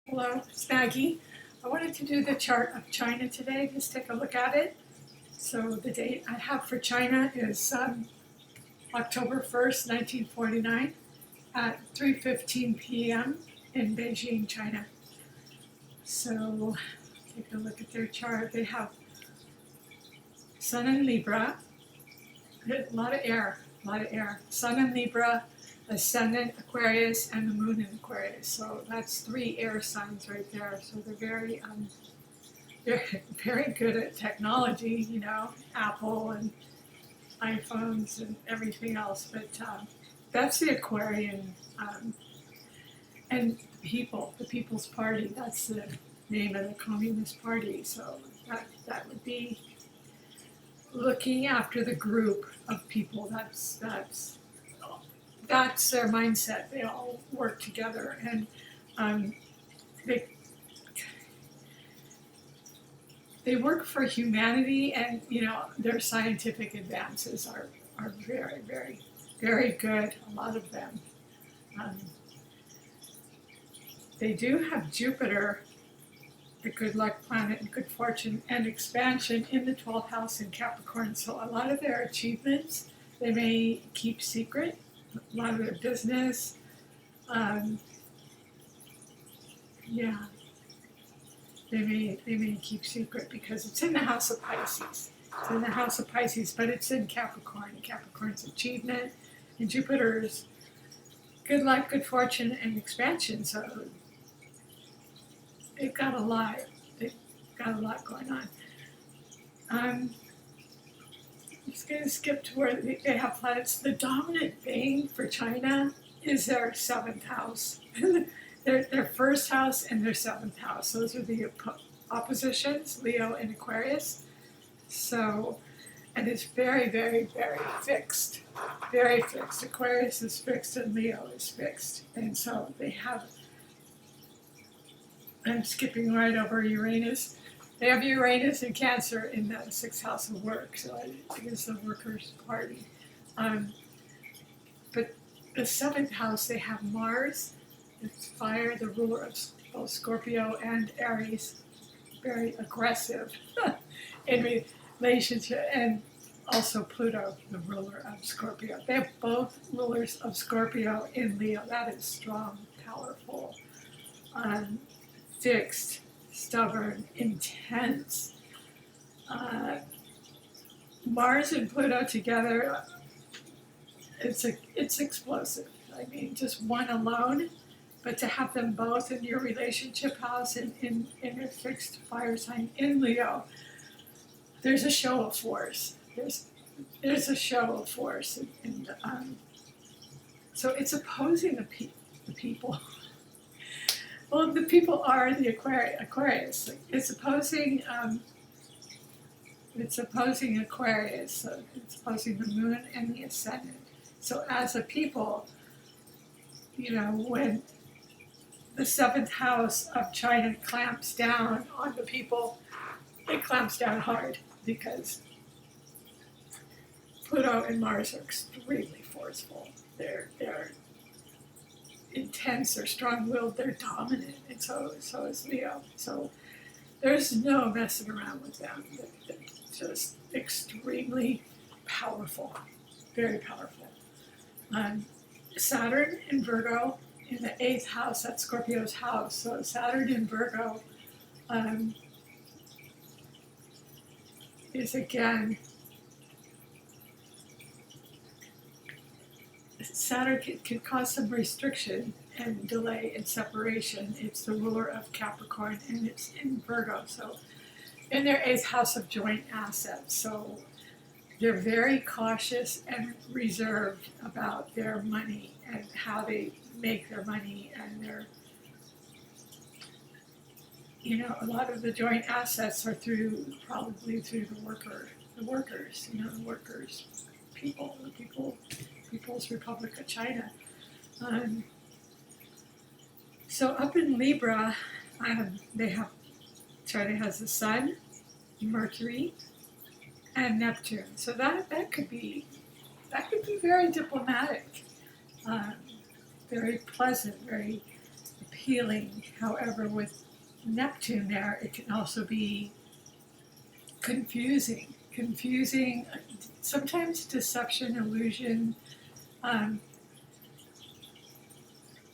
Hello, it's Maggie. I wanted to do the chart of China today. Just take a look at it. So the date I have for China is October 1st, 1949 at 3:15 p.m. in Beijing, China. So take a look at their chart. They have Sun in Libra, a lot of air, Sun in Libra, Ascendant Aquarius, and the Moon in Aquarius. So that's three air signs right there. So they're very good at technology, Apple and iPhones and everything else. But that's the Aquarian and the People's Party. That's the name of the Communist Party. So that would be looking after the group of people. That's their mindset. They all work together, and they they work for humanity, and their scientific advances are very, very, very good. A lot of them. Um, they do have Jupiter, the good luck planet, and good fortune and expansion in the 12th house in Capricorn. So a lot of their achievements they may keep secret. A lot of their business, um, yeah, they may keep secret because it's in the house of Pisces. It's in the house of Pisces, but it's in Capricorn. Capricorn's achievement, and Jupiter's good luck, good fortune, and expansion. So they've got a lot. They've got a lot going on. I'm just going to skip to where they have planets. The dominant thing for China is their seventh house. their first house and their seventh house. Those are the oppositions, Leo and Aquarius. So, and it's very, very, very fixed. Very fixed. Aquarius is fixed and Leo is fixed. And so they have, I'm skipping right over Uranus. They have Uranus and Cancer in the sixth house of work, so I guess the workers' party. But the seventh house, they have Mars, it's fire, the ruler of both Scorpio and Aries, very aggressive in relationship, and also Pluto, the ruler of Scorpio. They have both rulers of Scorpio in Leo. That is strong, powerful, fixed, stubborn, intense. Mars and Pluto together, it's explosive. I mean, just one alone, but to have them both in your relationship house and in a fixed fire sign in Leo, there's a show of force. There's a show of force, so it's opposing the people. Well, the people are the Aquarius. It's opposing Aquarius. So it's opposing the Moon and the Ascendant. So as a people, when the seventh house of China clamps down on the people, it clamps down hard because Pluto and Mars are extremely forceful. They're intense, they're strong-willed, they're dominant, and so is Leo. So there's no messing around with them. They're just extremely powerful, very powerful. Saturn in Virgo in the 8th house, that's Scorpio's house. So Saturn in Virgo is again, Saturn can cause some restriction and delay and separation. It's the ruler of Capricorn and it's in Virgo. So in their 8th house of joint assets. So they're very cautious and reserved about their money and how they make their money, and a lot of the joint assets are probably through the workers, People's Republic of China. So up in Libra, China has the Sun, Mercury, and Neptune. So that could be very diplomatic, very pleasant, very healing. However, with Neptune there, it can also be confusing, sometimes deception, illusion. Um,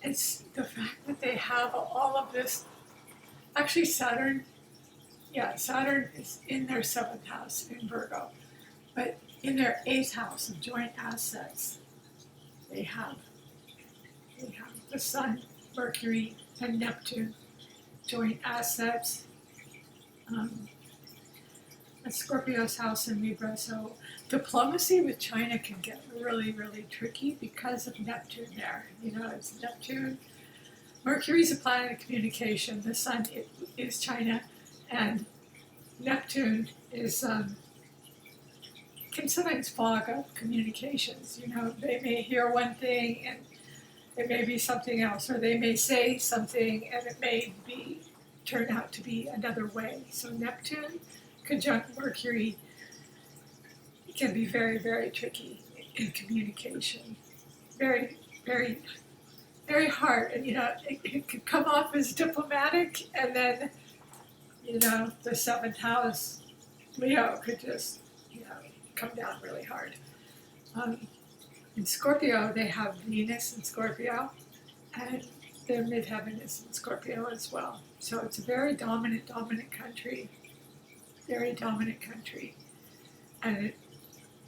it's the fact that they have all of this. Actually, Saturn is in their seventh house in Virgo, but in their eighth house of joint assets, they have the Sun, Mercury, and Neptune, joint assets. A Scorpio's house in Libra, so diplomacy with China can get really, really tricky because of Neptune there. It's Neptune. Mercury's a planet of communication. The Sun is China, and Neptune is can sometimes fog up communications. They may hear one thing and it may be something else, or they may say something and it may turn out to be another way. So Neptune conjunct Mercury can be very, very tricky in communication. Very, very, very hard. And, it could come off as diplomatic, and then, the seventh house, Leo, could just, come down really hard. In Scorpio, they have Venus in Scorpio, and their midheaven is in Scorpio as well. So it's a very dominant country. Very dominant country, and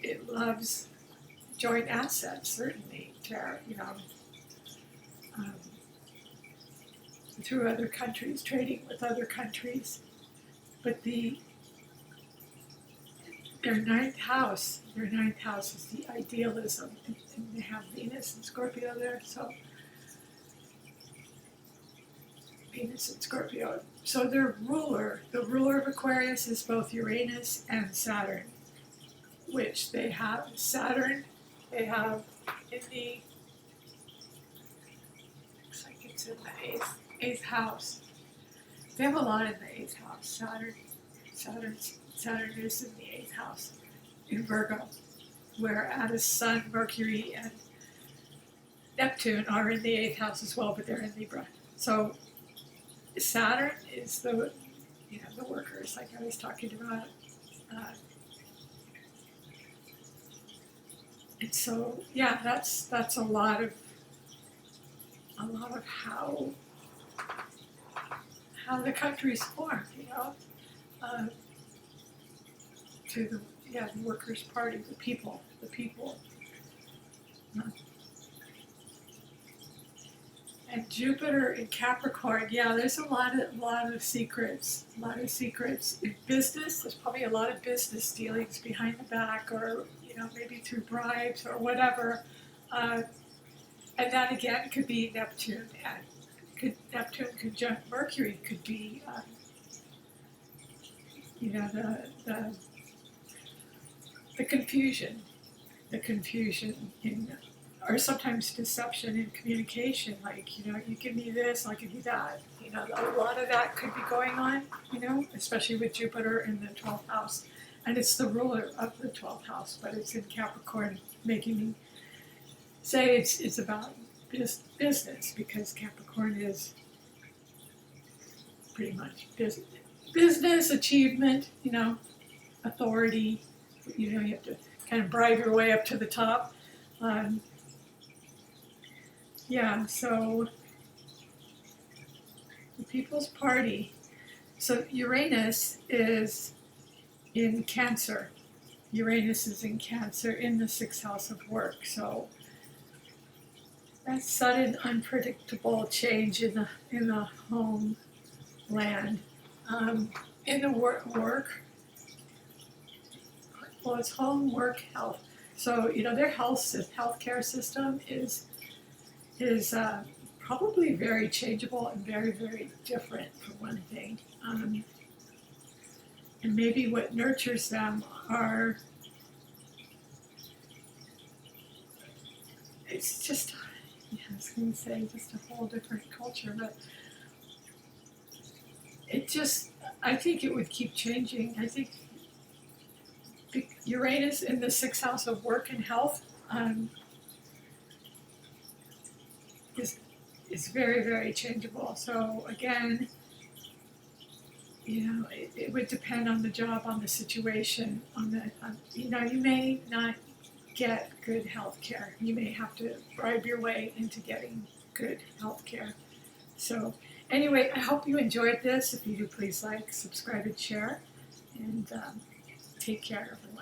it loves joint assets, certainly, through other countries, trading with other countries. But their ninth house is the idealism, and they have Venus and Scorpio there, so Venus and Scorpio. So the ruler of Aquarius is both Uranus and Saturn, which they have. Saturn, they have in the, looks like it's in the eighth house. They have a lot in the eighth house. Saturn is in the eighth house in Virgo, whereas Sun, Mercury, and Neptune are in the eighth house as well, but they're in Libra. So Saturn is the workers, like I was talking about. And so, that's a lot of how the country's formed, to the Workers' Party, the people. And Jupiter in Capricorn, there's a lot of secrets. In business, there's probably a lot of business dealings behind the back, or maybe through bribes or whatever. And that again could be Neptune, and Neptune conjunct Mercury could be, the confusion in, or sometimes deception in communication, like, you give me this, I'll give you that. A lot of that could be going on, especially with Jupiter in the 12th house. And it's the ruler of the 12th house, but it's in Capricorn, making me say it's about business, because Capricorn is pretty much business achievement, authority. You have to kind of bribe your way up to the top. So the People's Party. So Uranus is in Cancer. Uranus is in Cancer in the sixth house of work. So that sudden, unpredictable change in the homeland, in the work. Well, it's home, work, health. So their healthcare system is probably very changeable and very, very different, for one thing. And maybe what nurtures them are, it's just, I was going to say just a whole different culture, but I think it would keep changing. I think Uranus in the sixth house of work and health is very, very changeable. So again, it would depend on the job, on the situation, you may not get good health care. You may have to bribe your way into getting good health care. So anyway, I hope you enjoyed this. If you do, please like, subscribe, and share. And take care, everyone.